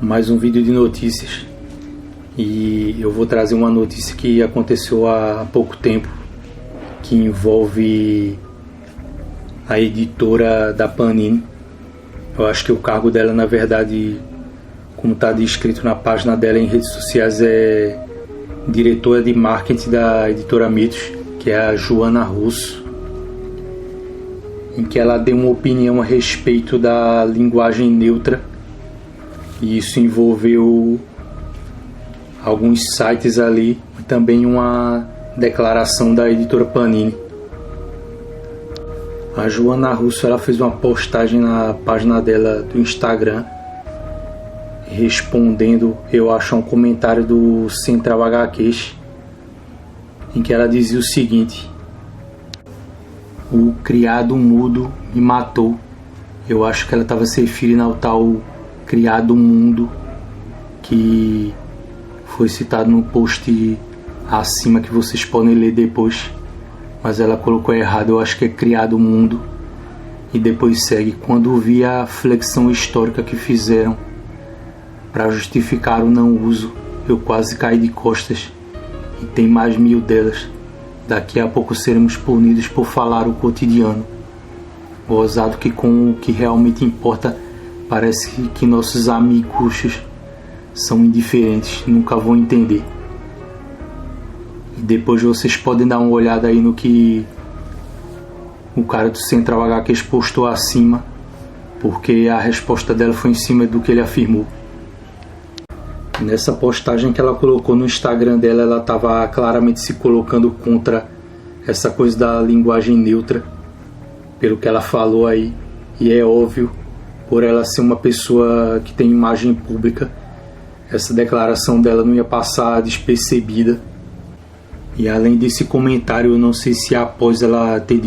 mais um vídeo de notícias e eu vou trazer uma notícia que aconteceu há pouco tempo, que envolve a editora da Panini. Eu acho que o cargo dela, na verdade, como está descrito na página dela em redes sociais, é diretora de marketing da editora Mitos, que é a Joana Russo, em que ela deu uma opinião a respeito da linguagem neutra, e isso envolveu alguns sites ali e também uma declaração da editora Panini. A Joana Russo, ela fez uma postagem na página dela do Instagram respondendo, eu acho, a um comentário do Central HQs, em que ela dizia o seguinte: o criado mudo me matou. Eu acho que ela estava se referindo ao tal criado mundo que foi citado no post acima, que vocês podem ler depois, mas ela colocou errado. Eu acho que é criado mundo. E depois segue: quando vi a flexão histórica que fizeram para justificar o não uso, eu quase caí de costas, e tem mais 1000 delas. Daqui a pouco seremos punidos por falar o cotidiano. Gozado que com o que realmente importa, parece que nossos amiguchos são indiferentes, nunca vão entender. E depois vocês podem dar uma olhada aí no que o cara do Central HQs postou acima, porque a resposta dela foi em cima do que ele afirmou. Nessa postagem que ela colocou no Instagram dela, ela estava claramente se colocando contra essa coisa da linguagem neutra, pelo que ela falou aí. E é óbvio, por ela ser uma pessoa que tem imagem pública, essa declaração dela não ia passar despercebida. E além desse comentário, eu não sei se após ela ter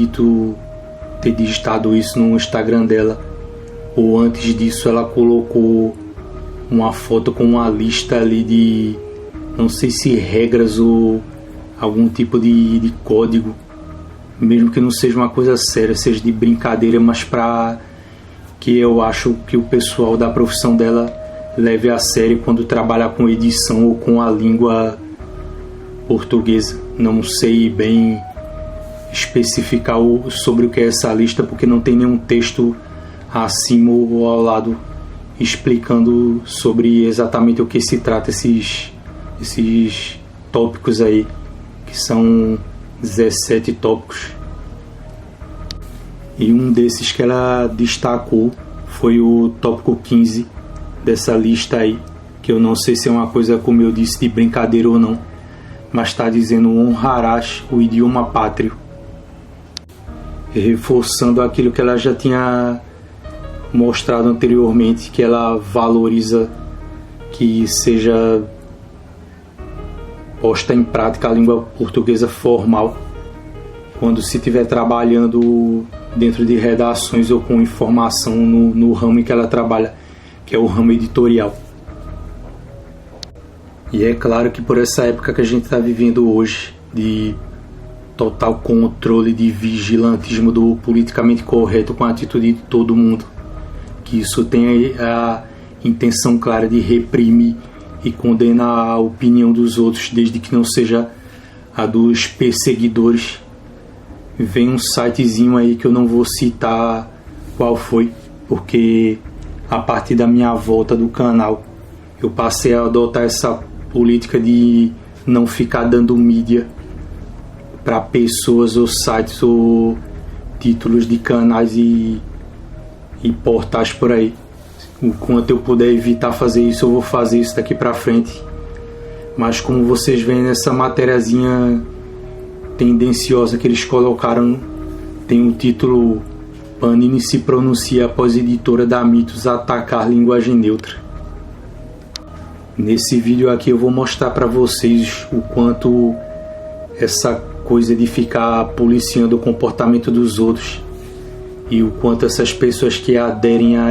digitado isso no Instagram dela, ou antes disso ela colocou uma foto com uma lista ali de, não sei se regras ou algum tipo de código, mesmo que não seja uma coisa séria, seja de brincadeira, mas para que eu acho que o pessoal da profissão dela leve a sério quando trabalha com edição ou com a língua portuguesa. Não sei bem especificar sobre o que é essa lista, porque não tem nenhum texto acima ou ao lado explicando sobre exatamente o que se trata esses tópicos aí, que são 17 tópicos. E um desses que ela destacou foi o tópico 15 dessa lista aí, que eu não sei se é uma coisa, como eu disse, de brincadeira ou não, mas está dizendo: honrarás o idioma pátrio, reforçando aquilo que ela já tinha mostrado anteriormente, que ela valoriza que seja posta em prática a língua portuguesa formal quando se estiver trabalhando dentro de redações ou com informação no ramo em que ela trabalha, que é o ramo editorial. E é claro que por essa época que a gente está vivendo hoje, de total controle, de vigilantismo do politicamente correto com a atitude de todo mundo, que isso tem a intenção clara de reprimir e condenar a opinião dos outros, desde que não seja a dos perseguidores. Vem um sitezinho aí que eu não vou citar qual foi, porque a partir da minha volta do canal eu passei a adotar essa política de não ficar dando mídia para pessoas ou sites ou títulos de canais e portais por aí. O quanto eu puder evitar fazer isso, eu vou fazer isso daqui pra frente. Mas como vocês veem nessa matériazinha tendenciosa que eles colocaram, tem o título: Panini se pronuncia após editora da Mitos atacar linguagem neutra. Nesse vídeo aqui eu vou mostrar para vocês o quanto essa coisa de ficar policiando o comportamento dos outros e o quanto essas pessoas que aderem à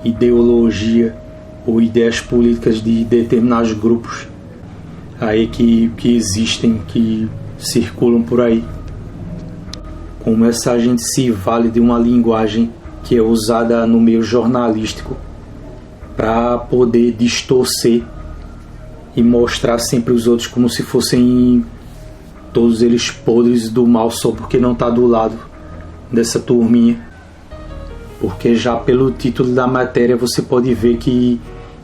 ideologia ou ideias políticas de determinados grupos aí que existem, que circulam por aí, como essa gente se vale de uma linguagem que é usada no meio jornalístico para poder distorcer e mostrar sempre os outros como se fossem todos eles podres do mal só porque não está do lado dessa turminha. Porque já pelo título da matéria você pode ver que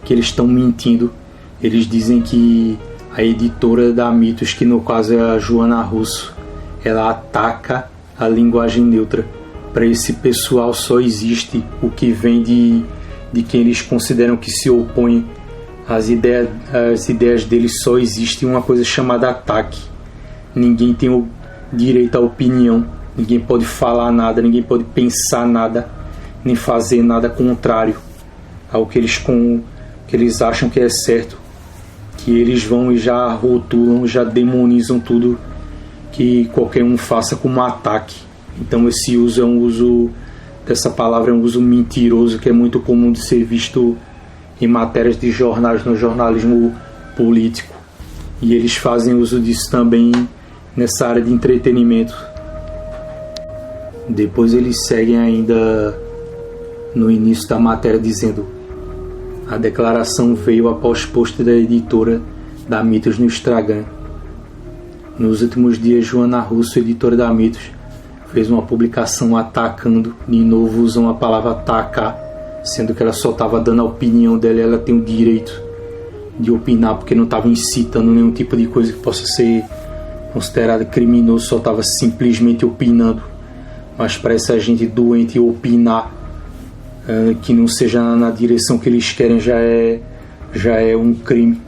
eles estão mentindo. Eles dizem que a editora da Mitos, que no caso é a Joana Russo, ela ataca a linguagem neutra. Para esse pessoal só existe o que vem de quem eles consideram que se opõe às ideias deles. Só existe uma coisa chamada ataque. Ninguém tem o direito à opinião, ninguém pode falar nada, ninguém pode pensar nada, nem fazer nada contrário ao que eles acham que é certo. Que eles vão e já rotulam, já demonizam tudo que qualquer um faça como ataque. Então esse uso é um uso dessa palavra, é um uso mentiroso que é muito comum de ser visto em matérias de jornais, no jornalismo político. E eles fazem uso disso também nessa área de entretenimento. Depois eles seguem ainda no início da matéria dizendo: a declaração veio após post da editora da Mitos no Instagram. Nos últimos dias, Joana Russo, editora da Mitos, fez uma publicação atacando, de novo usam a palavra atacar, sendo que ela só estava dando a opinião dela. Ela tem o direito de opinar porque não estava incitando nenhum tipo de coisa que possa ser considerada criminoso, só estava simplesmente opinando. Mas para essa gente doente opinar que não seja na direção que eles querem já é um crime.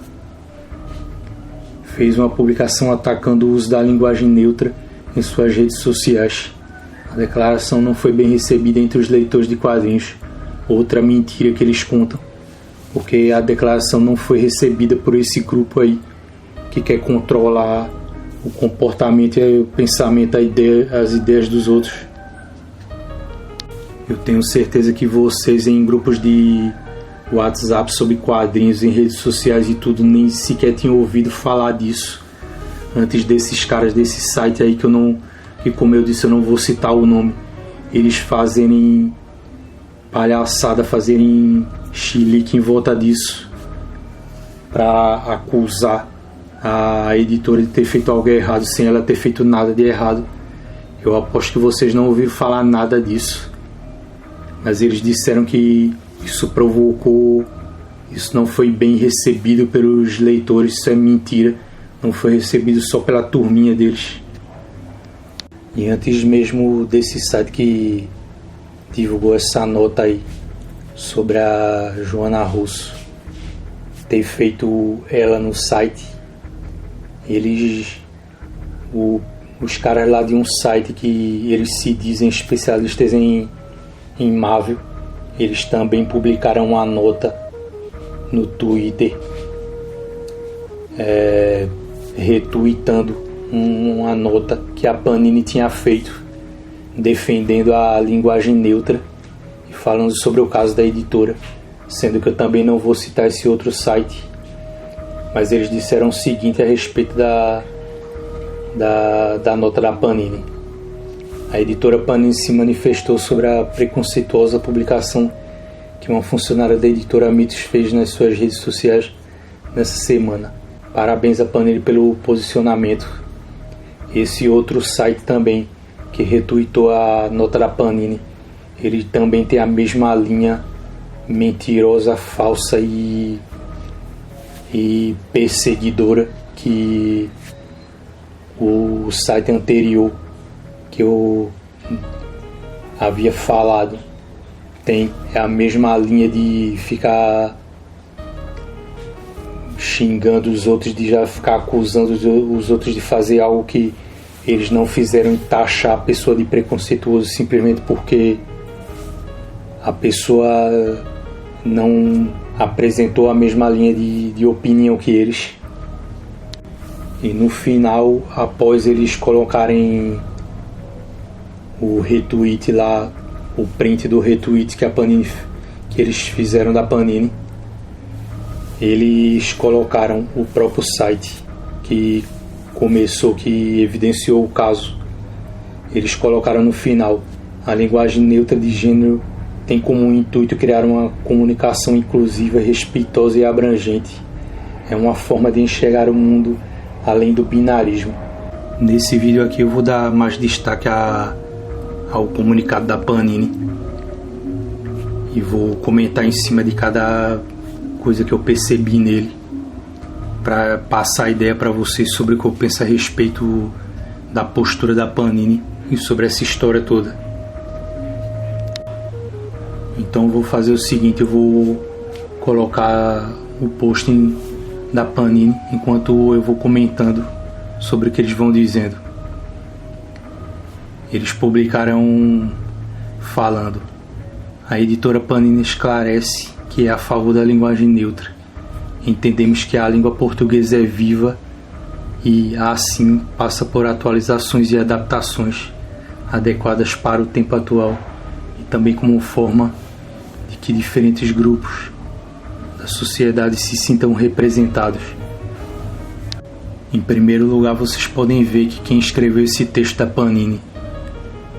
Fez uma publicação atacando o uso da linguagem neutra em suas redes sociais. A declaração não foi bem recebida entre os leitores de quadrinhos. Outra mentira que eles contam, porque a declaração não foi recebida por esse grupo aí que quer controlar o comportamento e o pensamento, as ideias dos outros. Eu tenho certeza que vocês em grupos de WhatsApp sobre quadrinhos, em redes sociais e tudo, nem sequer tinham ouvido falar disso antes desses caras desse site aí que como eu disse, eu não vou citar o nome, eles fazerem palhaçada, fazerem chilique em volta disso para acusar a editora de ter feito algo errado sem ela ter feito nada de errado. Eu aposto que vocês não ouviram falar nada disso, mas eles disseram que isso provocou, isso não foi bem recebido pelos leitores. Isso é mentira, não foi recebido só pela turminha deles. E antes mesmo desse site que divulgou essa nota aí sobre a Joana Russo ter feito ela no site, os caras lá de um site que eles se dizem especialistas em Marvel, eles também publicaram uma nota no Twitter retweetando uma nota que a Panini tinha feito defendendo a linguagem neutra e falando sobre o caso da editora, sendo que eu também não vou citar esse outro site, mas eles disseram o seguinte a respeito da nota da Panini. A editora Panini se manifestou sobre a preconceituosa publicação que uma funcionária da editora Mitos fez nas suas redes sociais nessa semana. Parabéns a Panini pelo posicionamento. Esse outro site também que retweetou a nota da Panini, ele também tem a mesma linha mentirosa, falsa e perseguidora que o site anterior que eu havia falado tem. É a mesma linha de ficar xingando os outros, de já ficar acusando os outros de fazer algo que eles não fizeram, e taxar a pessoa de preconceituoso simplesmente porque a pessoa não apresentou a mesma linha de opinião que eles. E no final, após eles colocarem o retweet lá, o print do retweet que eles fizeram da Panini, eles colocaram o próprio site que evidenciou o caso. Eles colocaram no final: a linguagem neutra de gênero tem como intuito criar uma comunicação inclusiva, respeitosa e abrangente. É uma forma de enxergar o mundo além do binarismo. Nesse vídeo aqui eu vou dar mais destaque ao comunicado da Panini e vou comentar em cima de cada coisa que eu percebi nele, para passar a ideia para vocês sobre o que eu penso a respeito da postura da Panini e sobre essa história toda. Então eu vou fazer o seguinte, eu vou colocar o post da Panini enquanto eu vou comentando sobre o que eles vão dizendo. Eles publicaram falando: a editora Panini esclarece que é a favor da linguagem neutra. Entendemos que a língua portuguesa é viva e, assim, passa por atualizações e adaptações adequadas para o tempo atual e também como forma de que diferentes grupos da sociedade se sintam representados. Em primeiro lugar, vocês podem ver que quem escreveu esse texto da Panini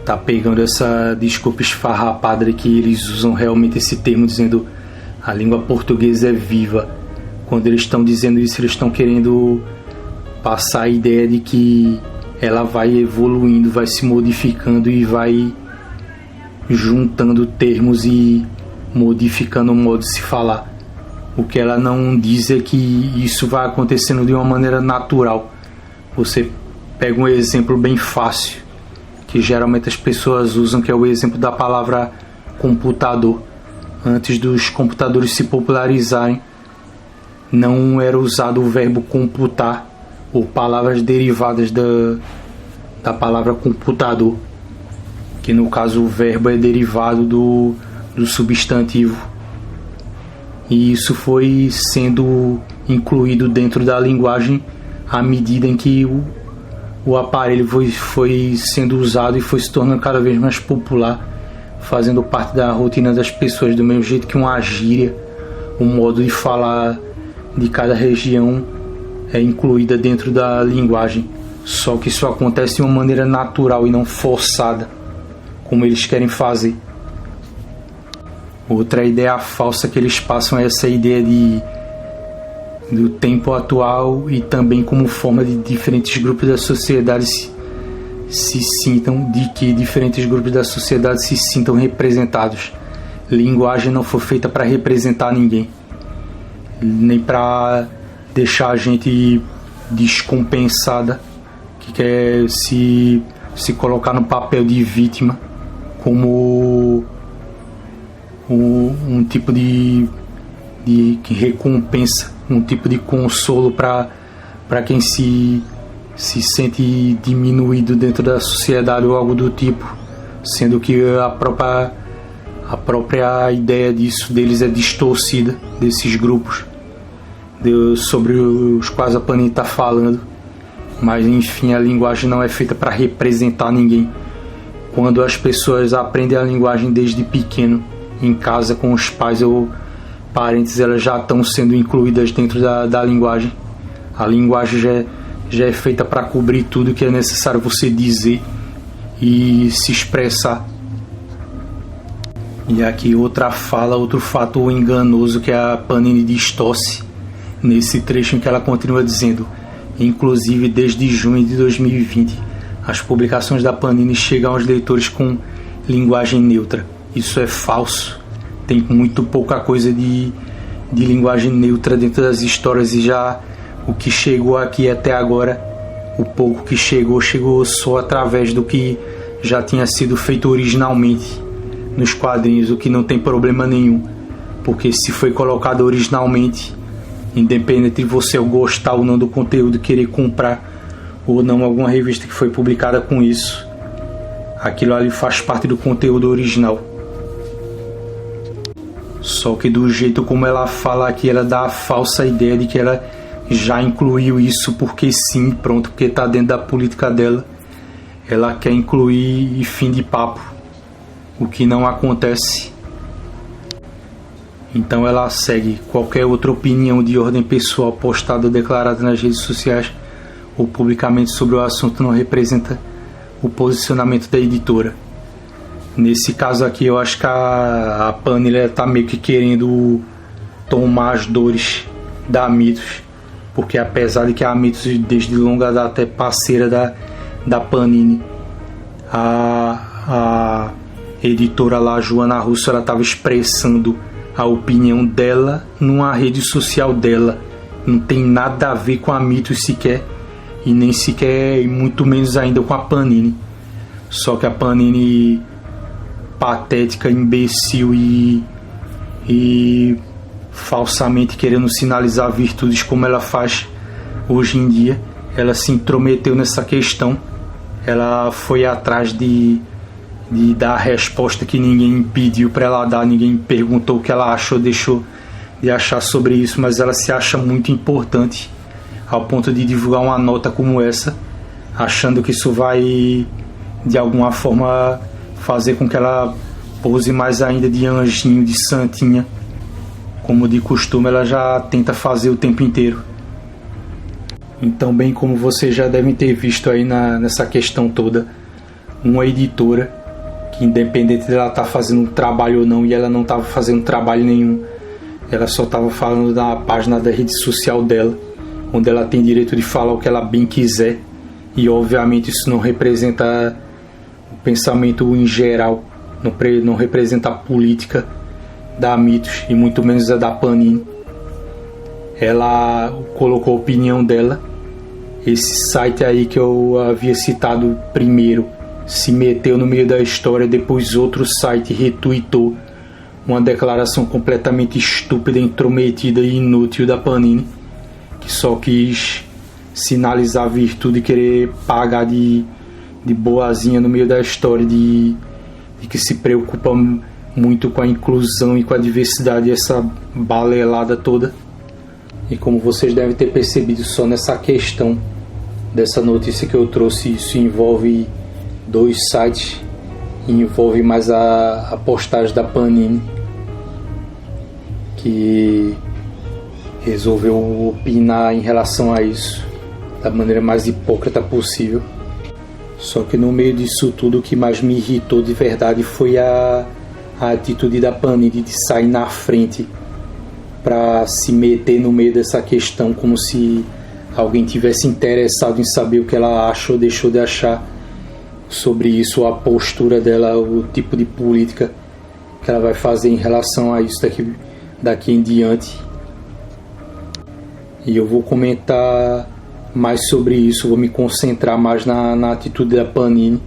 tá pegando essa desculpa esfarrapada que eles usam realmente esse termo, dizendo a língua portuguesa é viva. Quando eles estão dizendo isso, eles estão querendo passar a ideia de que ela vai evoluindo, vai se modificando e vai juntando termos e modificando o modo de se falar. O que ela não diz é que isso vai acontecendo de uma maneira natural. Você pega um exemplo bem fácil, que geralmente as pessoas usam, que é o exemplo da palavra computador. Antes dos computadores se popularizarem, não era usado o verbo computar ou palavras derivadas da palavra computador, que no caso o verbo é derivado do substantivo, e isso foi sendo incluído dentro da linguagem à medida em que o aparelho foi sendo usado e foi se tornando cada vez mais popular, fazendo parte da rotina das pessoas, do mesmo jeito que uma gíria, um modo de falar de cada região é incluída dentro da linguagem. Só que isso acontece de uma maneira natural e não forçada, como eles querem fazer. Outra ideia falsa que eles passam é essa ideia do tempo atual e também como forma de diferentes grupos da sociedade se sintam representados. Linguagem não foi feita para representar ninguém, nem para deixar a gente descompensada, que quer se colocar no papel de vítima, como um tipo de recompensa, um tipo de consolo para quem se sente diminuído dentro da sociedade ou algo do tipo, sendo que a própria ideia deles é distorcida, desses grupos sobre os quais a Panini está falando. Mas enfim, a linguagem não é feita para representar ninguém. Quando as pessoas aprendem a linguagem desde pequeno, em casa com os pais ou parentes, elas já estão sendo incluídas dentro da linguagem. A linguagem já é feita para cobrir tudo que é necessário você dizer e se expressar. E aqui outro fato enganoso que a Panini distorce nesse trecho, em que ela continua dizendo: inclusive desde junho de 2020 as publicações da Panini chegam aos leitores com linguagem neutra. Isso é falso. Tem muito pouca coisa de linguagem neutra dentro das histórias, e já o que chegou aqui até agora, o pouco que chegou só através do que já tinha sido feito originalmente nos quadrinhos, o que não tem problema nenhum, porque se foi colocado originalmente, independente de você gostar ou não do conteúdo, querer comprar ou não alguma revista que foi publicada com isso, aquilo ali faz parte do conteúdo original. Só que do jeito como ela fala aqui, ela dá a falsa ideia de que ela já incluiu isso porque sim, pronto, porque está dentro da política dela. Ela quer incluir e fim de papo, o que não acontece. Então ela segue: qualquer outra opinião de ordem pessoal postada ou declarada nas redes sociais ou publicamente sobre o assunto não representa o posicionamento da editora. Nesse caso aqui, eu acho que a Panini está meio que querendo tomar as dores da Mitos, porque apesar de que a Mitos desde longa data é parceira da Panini, a editora lá, Joana Russo, ela estava expressando a opinião dela numa rede social dela. Não tem nada a ver com a Mitos sequer, e nem sequer, e muito menos ainda com a Panini. Só que a Panini, patética, imbecil e falsamente querendo sinalizar virtudes como ela faz hoje em dia, ela se intrometeu nessa questão. Ela foi atrás de dar a resposta que ninguém pediu para ela dar, ninguém perguntou o que ela achou, deixou de achar sobre isso, mas ela se acha muito importante ao ponto de divulgar uma nota como essa, achando que isso vai de alguma forma fazer com que ela pose mais ainda de anjinho, de santinha, como de costume ela já tenta fazer o tempo inteiro. Então, bem como vocês já devem ter visto aí nessa questão toda, uma editora que, independente dela estar fazendo um trabalho ou não, e ela não estava fazendo trabalho nenhum, ela só estava falando na página da rede social dela, onde ela tem direito de falar o que ela bem quiser, e obviamente isso não representa o pensamento em geral, não representa a política da Mitos, e muito menos a da Panini. Ela colocou a opinião dela. Esse site aí que eu havia citado primeiro se meteu no meio da história, depois outro site retweetou uma declaração completamente estúpida, intrometida e inútil da Panini, que só quis sinalizar a virtude e querer pagar de boazinha no meio da história, de que se preocupa muito com a inclusão e com a diversidade, essa balelada toda. E como vocês devem ter percebido, só nessa questão dessa notícia que eu trouxe, isso envolve 2 sites, envolve mais a postagem da Panini, que resolveu opinar em relação a isso da maneira mais hipócrita possível. Só que no meio disso tudo, o que mais me irritou de verdade foi a atitude da Panini de sair na frente para se meter no meio dessa questão, como se alguém tivesse interessado em saber o que ela acha ou deixou de achar sobre isso, a postura dela, o tipo de política que ela vai fazer em relação a isso daqui em diante. E eu vou comentar mais sobre isso, vou me concentrar mais na atitude da Panini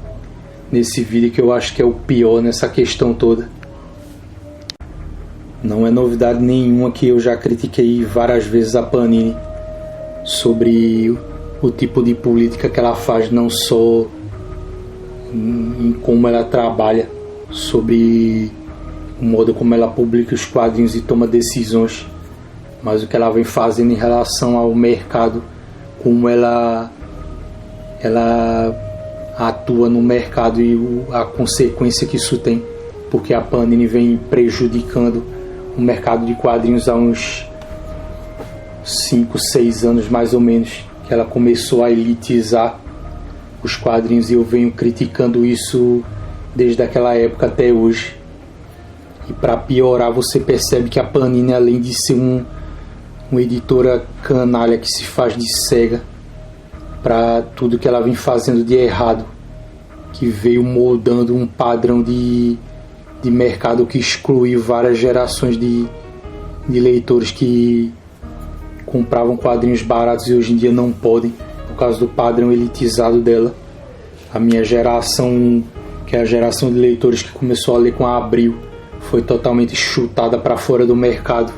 nesse vídeo, que eu acho que é o pior nessa questão toda. Não é novidade nenhuma que eu já critiquei várias vezes a Panini sobre o tipo de política que ela faz, não só em como ela trabalha, sobre o modo como ela publica os quadrinhos e toma decisões, mas o que ela vem fazendo em relação ao mercado, como ela atua no mercado e a consequência que isso tem, porque a Panini vem prejudicando o mercado de quadrinhos há uns 5, 6 anos mais ou menos, que ela começou a elitizar os quadrinhos, e eu venho criticando isso desde aquela época até hoje. E para piorar, você percebe que a Panini, além de ser uma editora canalha que se faz de cega para tudo que ela vem fazendo de errado, que veio moldando um padrão de mercado que excluiu várias gerações de leitores que compravam quadrinhos baratos e hoje em dia não podem, por causa do padrão elitizado dela. A minha geração, que é a geração de leitores que começou a ler com a Abril, foi totalmente chutada para fora do mercado,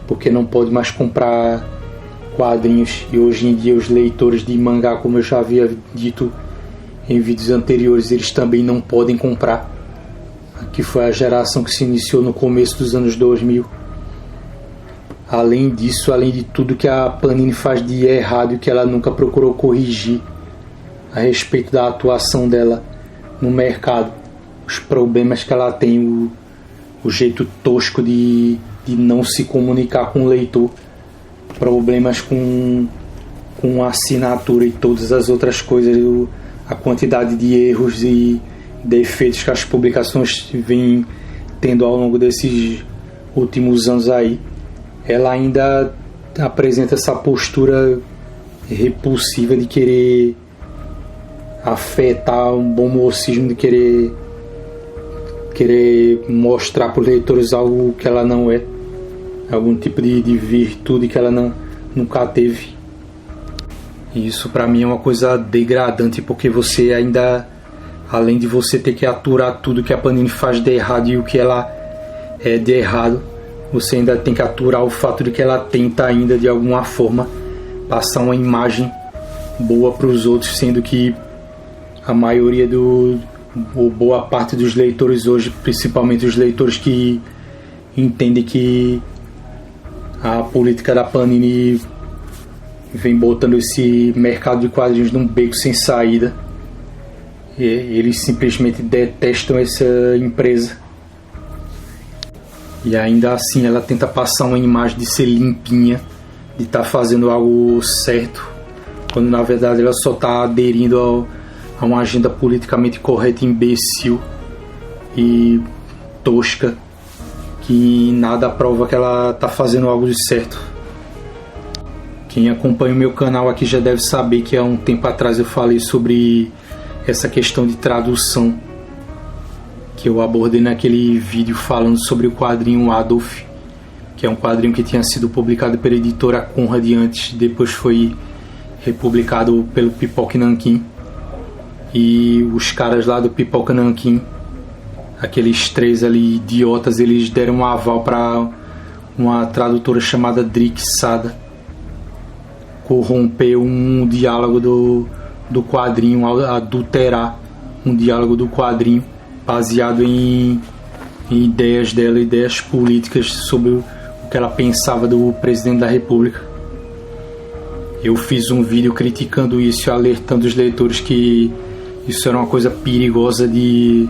porque não pode mais comprar quadrinhos. E hoje em dia os leitores de mangá, como eu já havia dito em vídeos anteriores, eles também não podem comprar, que foi a geração que se iniciou no começo dos anos 2000. Além disso, além de tudo que a Panini faz de errado e que ela nunca procurou corrigir a respeito da atuação dela no mercado, os problemas que ela tem, o jeito tosco de não se comunicar com o leitor, problemas com a assinatura e todas as outras coisas, a quantidade de erros e defeitos que as publicações vêm tendo ao longo desses últimos anos aí, ela ainda apresenta essa postura repulsiva de querer afetar um bom mocismo, de querer mostrar para os leitores algo que ela não é, algum tipo de virtude que ela nunca teve. E isso para mim é uma coisa degradante, porque você ainda, além de você ter que aturar tudo que a Panini faz de errado e o que ela é de errado, você ainda tem que aturar o fato de que ela tenta ainda de alguma forma passar uma imagem boa para os outros, sendo que a maioria ou boa parte dos leitores hoje, principalmente os leitores que entendem que a política da Panini vem botando esse mercado de quadrinhos num beco sem saída, eles simplesmente detestam essa empresa. E ainda assim ela tenta passar uma imagem de ser limpinha, de estar fazendo algo certo, quando na verdade ela só está aderindo a uma agenda politicamente correta, imbecil e tosca, que nada prova que ela está fazendo algo de certo. Quem acompanha o meu canal aqui já deve saber que há um tempo atrás eu falei sobre essa questão de tradução, que eu abordei naquele vídeo falando sobre o quadrinho Adolf, que é um quadrinho que tinha sido publicado pela editora Conrad antes, depois foi republicado pelo Pipoca Nanquim. E os caras lá do Pipoca Nanquim, aqueles 3 ali idiotas, eles deram um aval para uma tradutora chamada Drik Sada corromper um diálogo do quadrinho, adulterar um diálogo do quadrinho baseado em ideias dela, ideias políticas sobre o que ela pensava do presidente da República. Eu fiz um vídeo criticando isso, alertando os leitores que isso era uma coisa perigosa de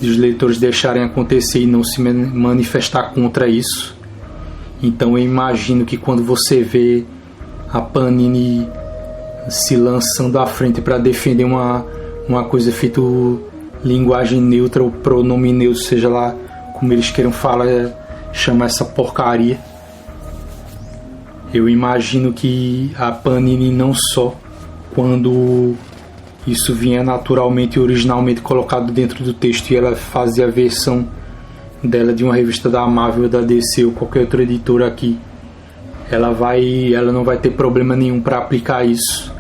os leitores deixarem acontecer e não se manifestar contra isso. Então eu imagino que quando você vê a Panini se lançando à frente para defender uma coisa feito linguagem neutra ou pronome neutro, seja lá como eles queiram falar, chamar essa porcaria, eu imagino que a Panini, não só quando isso vinha naturalmente e originalmente colocado dentro do texto e ela fazia a versão dela de uma revista da Marvel, da DC ou qualquer outra editora aqui, ela não vai ter problema nenhum para aplicar isso,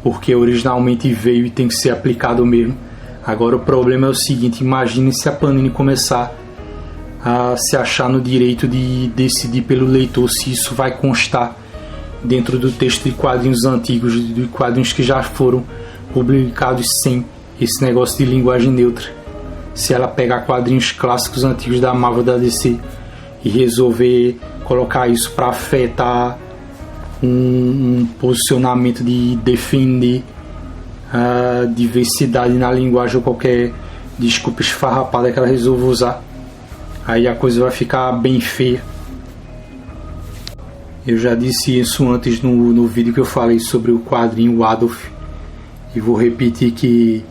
porque originalmente veio e tem que ser aplicado mesmo. Agora o problema é o seguinte: imagine se a Panini começar a se achar no direito de decidir pelo leitor se isso vai constar dentro do texto de quadrinhos antigos, de quadrinhos que já foram publicados sem esse negócio de linguagem neutra. Se ela pegar quadrinhos clássicos antigos da Marvel, da DC, e resolver colocar isso para afetar um posicionamento de defender a diversidade na linguagem ou qualquer desculpa esfarrapada que ela resolva usar, aí a coisa vai ficar bem feia. Eu já disse isso antes no vídeo que eu falei sobre o quadrinho Adolf, e vou repetir que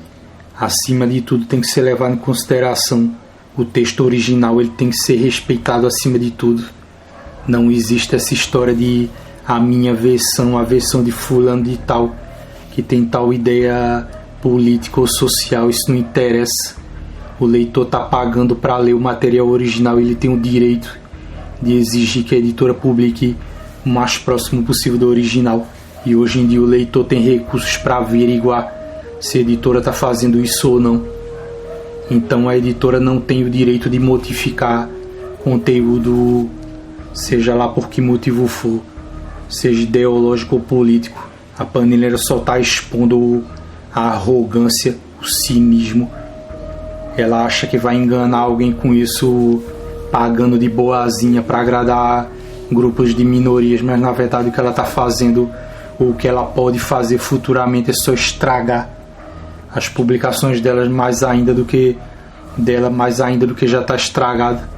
acima de tudo tem que ser levado em consideração o texto original, ele tem que ser respeitado acima de tudo. Não existe essa história de a minha versão, a versão de fulano de tal, que tem tal ideia política ou social, isso não interessa. O leitor está pagando para ler o material original, ele tem o direito de exigir que a editora publique o mais próximo possível do original. E hoje em dia o leitor tem recursos para averiguar se a editora está fazendo isso ou não. Então a editora não tem o direito de modificar conteúdo, seja lá por que motivo for, seja ideológico ou político. A Panini só está expondo a arrogância, o cinismo. Ela acha que vai enganar alguém com isso, pagando de boazinha para agradar grupos de minorias, mas na verdade o que ela está fazendo, ou o que ela pode fazer futuramente, é só estragar as publicações dela mais ainda do que já está estragada.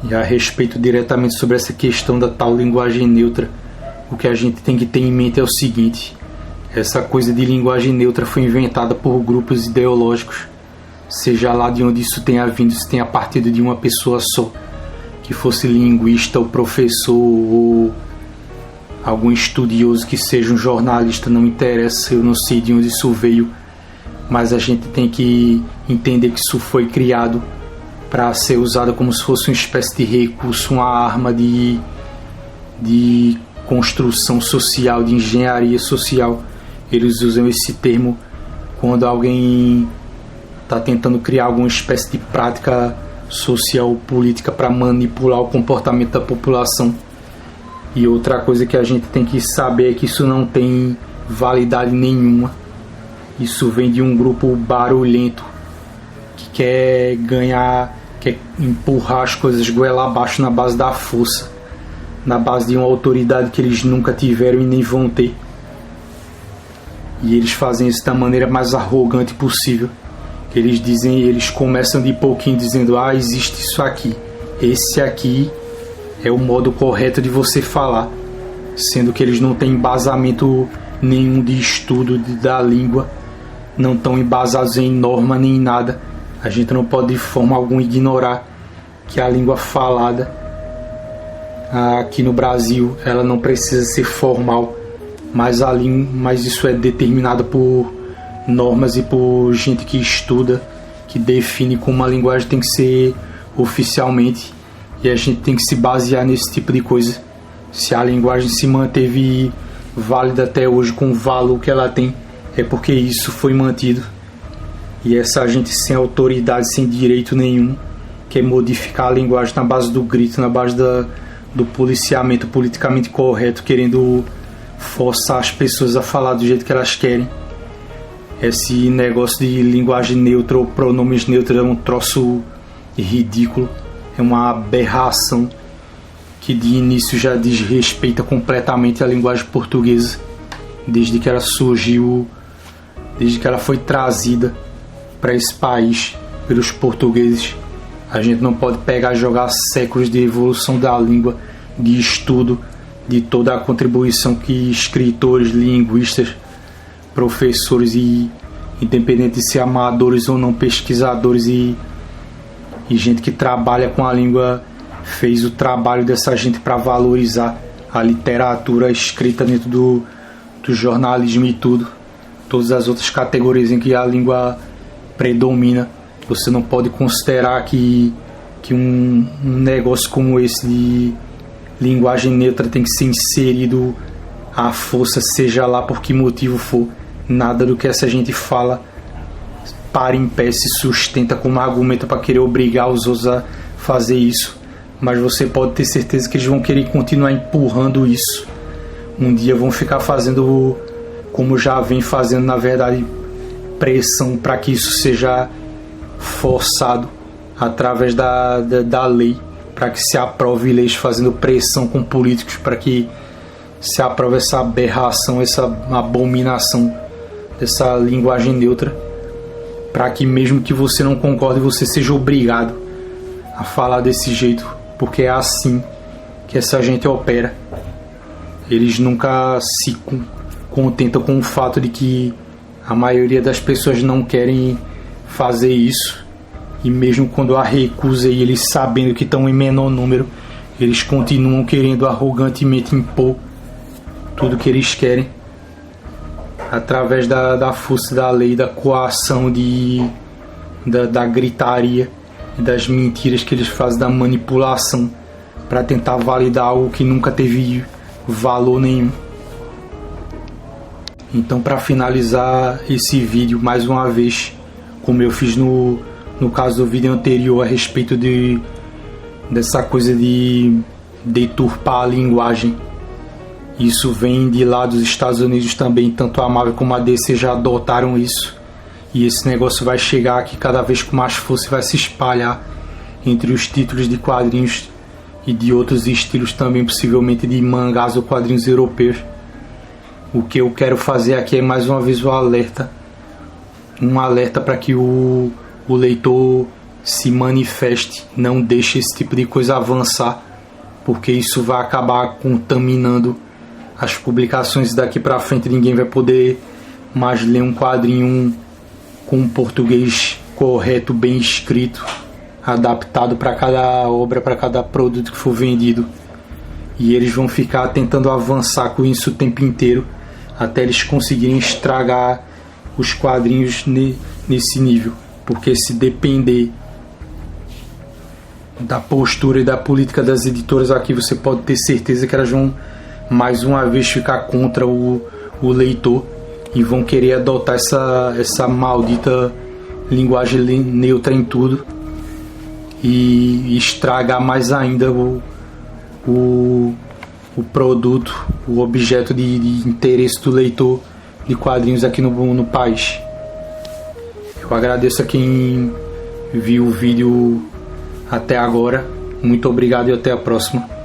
E a respeito diretamente sobre essa questão da tal linguagem neutra, o que a gente tem que ter em mente é o seguinte: Essa coisa de linguagem neutra foi inventada por grupos ideológicos, seja lá de onde isso tenha vindo, se tenha partido de uma pessoa só, que fosse linguista ou professor ou algum estudioso que seja um jornalista, não interessa, eu não sei de onde isso veio, mas a gente tem que entender que isso foi criado para ser usado como se fosse uma espécie de recurso, uma arma de construção social, de engenharia social. Eles usam esse termo quando alguém está tentando criar alguma espécie de prática social ou política para manipular o comportamento da população. E outra coisa que a gente tem que saber é que isso não tem validade nenhuma. Isso vem de um grupo barulhento que quer ganhar, quer empurrar as coisas goela abaixo na base da força, na base de uma autoridade que eles nunca tiveram e nem vão ter. E eles fazem isso da maneira mais arrogante possível. Eles começam de pouquinho dizendo: ah, existe isso aqui, esse aqui é o modo correto de você falar, sendo que eles não têm embasamento nenhum de estudo da língua, não estão embasados em norma nem em nada. A gente não pode de forma alguma ignorar que a língua falada aqui no Brasil, ela não precisa ser formal, mas isso é determinado por normas e por gente que estuda, que define como a linguagem tem que ser oficialmente, e a gente tem que se basear nesse tipo de coisa. Se a linguagem se manteve válida até hoje com o valor que ela tem, é porque isso foi mantido. E essa gente sem autoridade, sem direito nenhum, quer modificar a linguagem na base do grito, na base do policiamento politicamente correto, querendo forçar as pessoas a falar do jeito que elas querem. Esse negócio de linguagem neutra ou pronomes neutros é um troço ridículo, é uma aberração que de início já desrespeita completamente a linguagem portuguesa, desde que ela surgiu, desde que ela foi trazida para esse país pelos portugueses. A gente não pode pegar e jogar séculos de evolução da língua, de estudo, de toda a contribuição que escritores, linguistas, professores e independente de ser amadores ou não, pesquisadores e gente que trabalha com a língua, fez o trabalho dessa gente para valorizar a literatura escrita dentro do jornalismo e tudo, todas as outras categorias em que a língua predomina. Você não pode considerar que um negócio como esse de linguagem neutra tem que ser inserido à força, seja lá por que motivo for. Nada do que essa gente fala para em pé, se sustenta como argumento para querer obrigar os outros a fazer isso. Mas você pode ter certeza que eles vão querer continuar empurrando isso. Um dia vão ficar fazendo, como já vem fazendo, na verdade, pressão para que isso seja forçado através da lei, para que se aprove leis, fazendo pressão com políticos para que se aprove essa aberração, essa abominação dessa linguagem neutra, para que mesmo que você não concorde, você seja obrigado a falar desse jeito, porque é assim que essa gente opera. Eles nunca se contentam com o fato de que a maioria das pessoas não querem fazer isso, e mesmo quando há recusa e eles sabendo que estão em menor número, eles continuam querendo arrogantemente impor tudo que eles querem através da força da lei, da coação, da gritaria e das mentiras que eles fazem, da manipulação, para tentar validar algo que nunca teve valor nenhum. Então, para finalizar esse vídeo, mais uma vez, como eu fiz no caso do vídeo anterior a respeito dessa coisa de deturpar a linguagem, isso vem de lá dos Estados Unidos também. Tanto a Marvel como a DC já adotaram isso, e esse negócio vai chegar aqui cada vez com mais força e vai se espalhar entre os títulos de quadrinhos e de outros estilos também, possivelmente de mangás ou quadrinhos europeus. O que eu quero fazer aqui é mais uma vez um alerta para que o leitor se manifeste, não deixe esse tipo de coisa avançar, porque isso vai acabar contaminando as publicações daqui para frente ninguém vai poder mais ler um quadrinho com um português correto, bem escrito, adaptado para cada obra, para cada produto que for vendido. E eles vão ficar tentando avançar com isso o tempo inteiro, até eles conseguirem estragar os quadrinhos nesse nível. Porque se depender da postura e da política das editoras aqui, você pode ter certeza que elas vão mais uma vez ficar contra o leitor e vão querer adotar essa maldita linguagem neutra em tudo e estragar mais ainda o produto, o objeto de interesse do leitor de quadrinhos aqui no país. Eu agradeço a quem viu o vídeo até agora. Muito obrigado e até a próxima.